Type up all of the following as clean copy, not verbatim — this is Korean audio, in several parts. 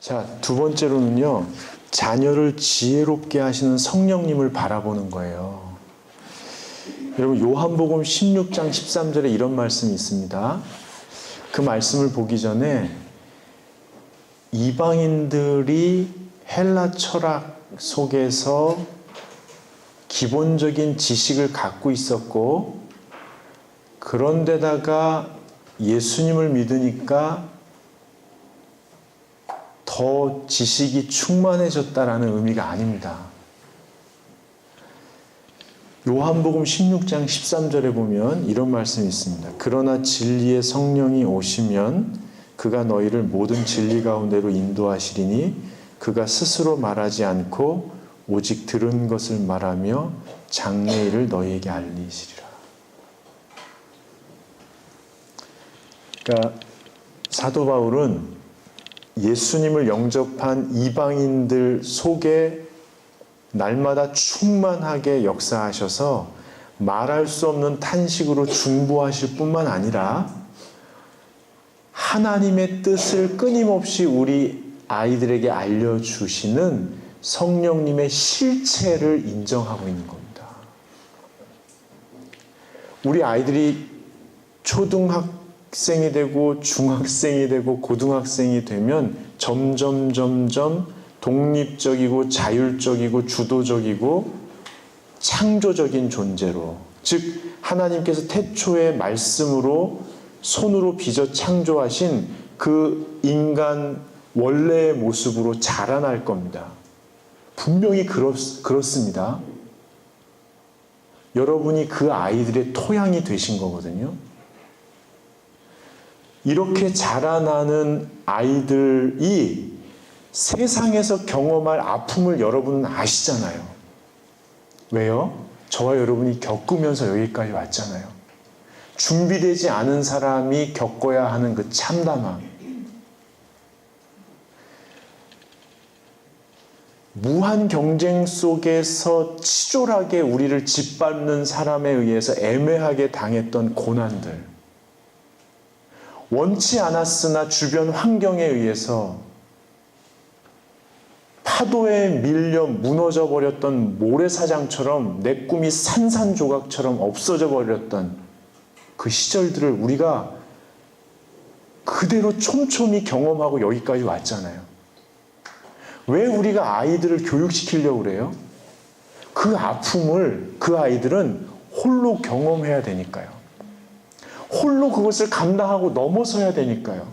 자, 두 번째로는요, 자녀를 지혜롭게 하시는 성령님을 바라보는 거예요. 여러분, 요한복음 16장 13절에 이런 말씀이 있습니다. 그 말씀을 보기 전에 이방인들이 헬라 철학 속에서 기본적인 지식을 갖고 있었고, 그런데다가 예수님을 믿으니까 더 지식이 충만해졌다라는 의미가 아닙니다. 요한복음 16장 13절에 보면 이런 말씀이 있습니다. 그러나 진리의 성령이 오시면 그가 너희를 모든 진리 가운데로 인도하시리니 그가 스스로 말하지 않고 오직 들은 것을 말하며 장래일을 너희에게 알리시리라. 그러니까 사도 바울은 예수님을 영접한 이방인들 속에 날마다 충만하게 역사하셔서 말할 수 없는 탄식으로 중보하실 뿐만 아니라 하나님의 뜻을 끊임없이 우리 아이들에게 알려주시는 성령님의 실체를 인정하고 있는 겁니다. 우리 아이들이 초등학생이 되고 중학생이 되고 고등학생이 되면 점점 독립적이고 자율적이고 주도적이고 창조적인 존재로, 즉 하나님께서 태초의 말씀으로 손으로 빚어 창조하신 그 인간 원래의 모습으로 자라날 겁니다. 분명히 그렇습니다. 여러분이 그 아이들의 토양이 되신 거거든요. 이렇게 자라나는 아이들이 세상에서 경험할 아픔을 여러분은 아시잖아요. 왜요? 저와 여러분이 겪으면서 여기까지 왔잖아요. 준비되지 않은 사람이 겪어야 하는 그 참담함. 무한 경쟁 속에서 치졸하게 우리를 짓밟는 사람에 의해서 애매하게 당했던 고난들. 원치 않았으나 주변 환경에 의해서 파도에 밀려 무너져 버렸던 모래사장처럼 내 꿈이 산산조각처럼 없어져 버렸던 그 시절들을 우리가 그대로 촘촘히 경험하고 여기까지 왔잖아요. 왜 우리가 아이들을 교육시키려고 그래요? 그 아픔을 그 아이들은 홀로 경험해야 되니까요. 홀로 그것을 감당하고 넘어서야 되니까요.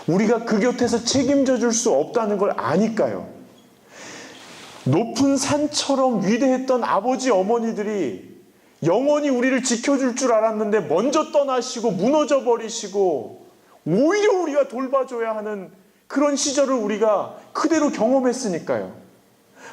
우리가 그 곁에서 책임져 줄 수 없다는 걸 아니까요. 높은 산처럼 위대했던 아버지 어머니들이 영원히 우리를 지켜줄 줄 알았는데 먼저 떠나시고 무너져 버리시고 오히려 우리가 돌봐줘야 하는 그런 시절을 우리가 그대로 경험했으니까요.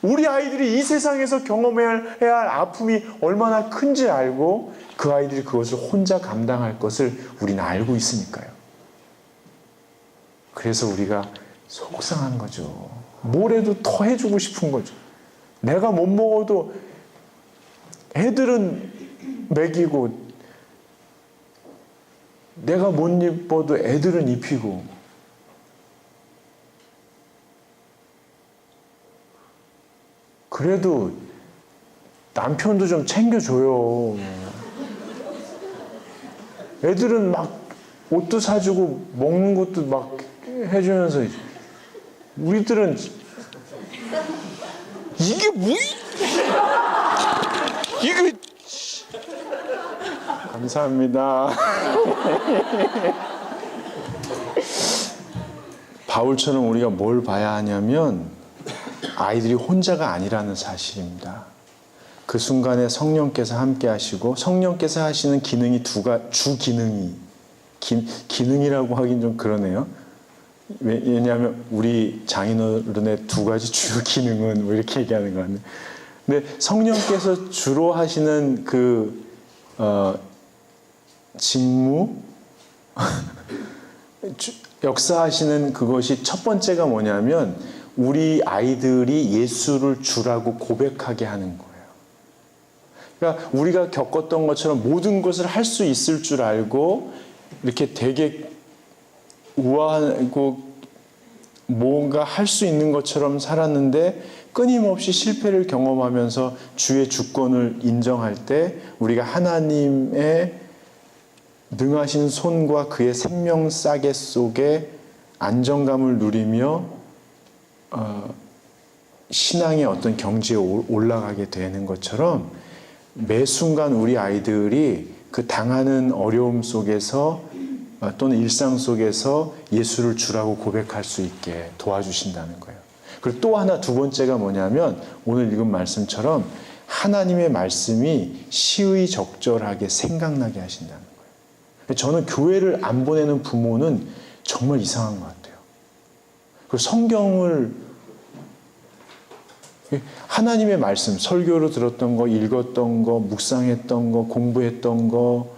우리 아이들이 이 세상에서 경험해야 할 아픔이 얼마나 큰지 알고 그 아이들이 그것을 혼자 감당할 것을 우리는 알고 있으니까요. 그래서 우리가 속상한 거죠. 뭐래도 더 해주고 싶은 거죠. 내가 못 먹어도 애들은 먹이고 내가 못 입어도 애들은 입히고 그래도 남편도 좀 챙겨줘요. 애들은 막 옷도 사주고 먹는 것도 막 해주면서 우리들은 이게 뭐? 이게 감사합니다. 바울처럼 우리가 뭘 봐야 하냐면 아이들이 혼자가 아니라는 사실입니다. 그 순간에 성령께서 함께 하시고 성령께서 하시는 기능이 주 기능이 기능이라고 하긴 좀 그러네요. 왜냐하면 우리 장인어른의 두 가지 주 기능은 뭐 이렇게 얘기하는 거 같네요. 근데 성령께서 주로 하시는 그 직무 역사하시는 그것이 첫 번째가 뭐냐면 우리 아이들이 예수를 주라고 고백하게 하는 거예요. 그러니까 우리가 겪었던 것처럼 모든 것을 할 수 있을 줄 알고 이렇게 되게 우아하고 뭔가 할 수 있는 것처럼 살았는데 끊임없이 실패를 경험하면서 주의 주권을 인정할 때 우리가 하나님의 능하신 손과 그의 생명 싸개 속에 안정감을 누리며 신앙의 어떤 경지에 올라가게 되는 것처럼 매 순간 우리 아이들이 그 당하는 어려움 속에서 또는 일상 속에서 예수를 주라고 고백할 수 있게 도와주신다는 거예요. 그리고 또 하나 두 번째가 뭐냐면 오늘 읽은 말씀처럼 하나님의 말씀이 시의적절하게 생각나게 하신다는 거예요. 저는 교회를 안 보내는 부모는 정말 이상한 것 같아요. 그리고 성경을 하나님의 말씀, 설교로 들었던 거, 읽었던 거, 묵상했던 거, 공부했던 거,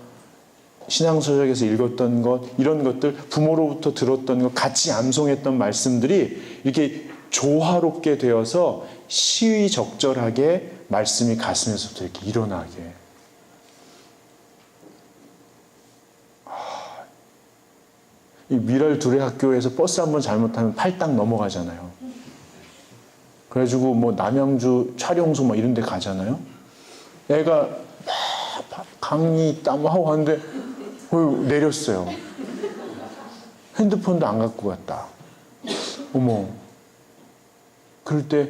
신앙서적에서 읽었던 것, 이런 것들, 부모로부터 들었던 것, 같이 암송했던 말씀들이 이렇게 조화롭게 되어서 시의적절하게 말씀이 가슴에서부터 이렇게 일어나게. 이 미랄 두레학교에서 버스 한번 잘못하면 팔당 넘어가잖아요. 그래가지고 뭐 남양주 촬영소 뭐 이런 데 가잖아요. 애가 막 강의 땀하고 가는데 내렸어요. 핸드폰도 안 갖고 갔다. 어머. 그럴 때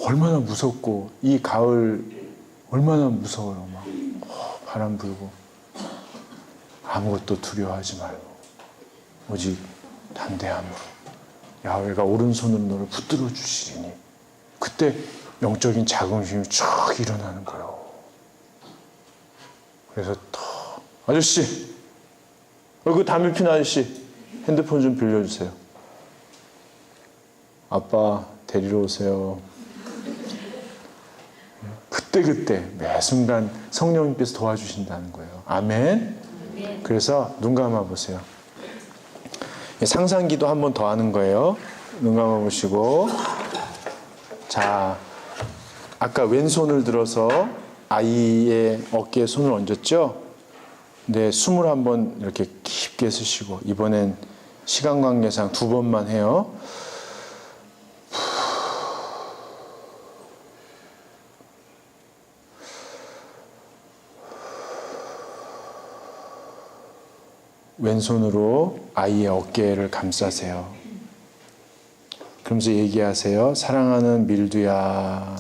얼마나 무섭고 이 가을 얼마나 무서워요. 막 바람 불고 아무것도 두려워하지 말고 오직 담대함으로 야훼가 오른손으로 너를 붙들어 주시리니 그때 영적인 자긍심이 쫙 일어나는 거예요. 그래서 더 아저씨 그 담배 피는 아저씨 핸드폰 좀 빌려주세요. 아빠 데리러 오세요. 그때 매 순간 성령님께서 도와주신다는 거예요. 아멘. 그래서 눈 감아보세요. 상상기도 한 번 더 하는 거예요. 눈 감아보시고 자, 아까 왼손을 들어서 아이의 어깨에 손을 얹었죠? 네, 숨을 한번 이렇게 깊게 쓰시고 이번엔 시간 관계상 2번만 해요. 왼손으로 아이의 어깨를 감싸세요. 그러면서 얘기하세요. 사랑하는 밀두야,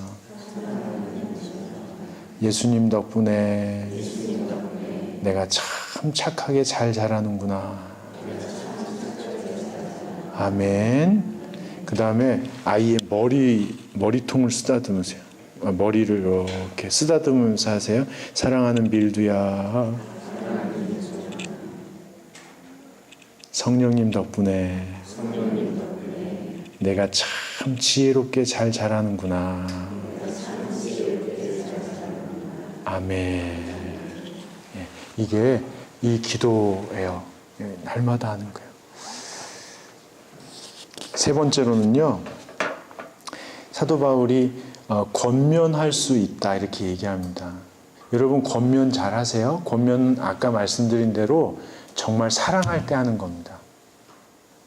예수님 덕분에 내가 참 착하게 잘 자라는구나. 아멘. 그 다음에 아이의 머리통을 쓰다듬으세요. 머리를 이렇게 쓰다듬으면서 하세요. 사랑하는 밀두야, 성령님 덕분에 내가 참 지혜롭게 잘 자라는구나. 아멘. 이게 이 기도예요. 날마다 하는 거예요. 세 번째로는요, 사도 바울이 권면할 수 있다 이렇게 얘기합니다. 여러분 권면 잘 하세요? 권면은 아까 말씀드린 대로 정말 사랑할 때 하는 겁니다.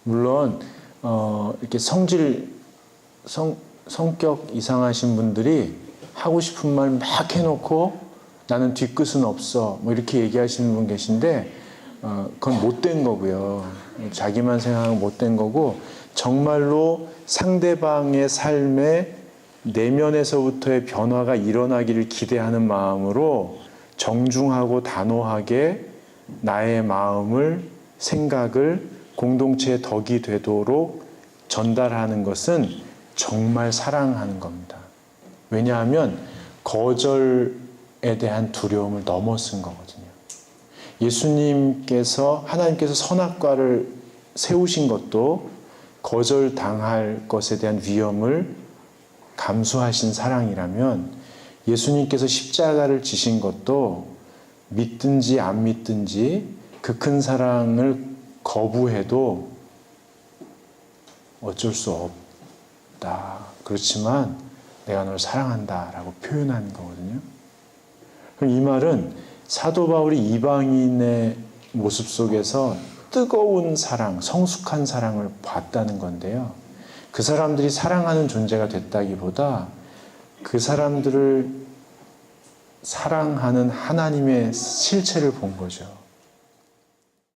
물론 이렇게 성격 이상하신 분들이 하고 싶은 말 막 해놓고 나는 뒤끝은 없어 뭐 이렇게 얘기하시는 분 계신데 그건 못된 거고요. 자기만 생각하고 못된 거고 정말로 상대방의 삶에 내면에서부터의 변화가 일어나기를 기대하는 마음으로 정중하고 단호하게 나의 마음을 생각을 공동체의 덕이 되도록 전달하는 것은 정말 사랑하는 겁니다. 왜냐하면 거절에 대한 두려움을 넘어선 거거든요. 하나님께서 선악과를 세우신 것도 거절당할 것에 대한 위험을 감수하신 사랑이라면 예수님께서 십자가를 지신 것도 믿든지 안 믿든지 그 큰 사랑을 거부해도 어쩔 수 없다. 그렇지만 내가 널 사랑한다 라고 표현하는 거거든요. 그럼 이 말은 사도 바울이 이방인의 모습 속에서 뜨거운 사랑, 성숙한 사랑을 봤다는 건데요. 그 사람들이 사랑하는 존재가 됐다기보다 그 사람들을 사랑하는 하나님의 실체를 본 거죠.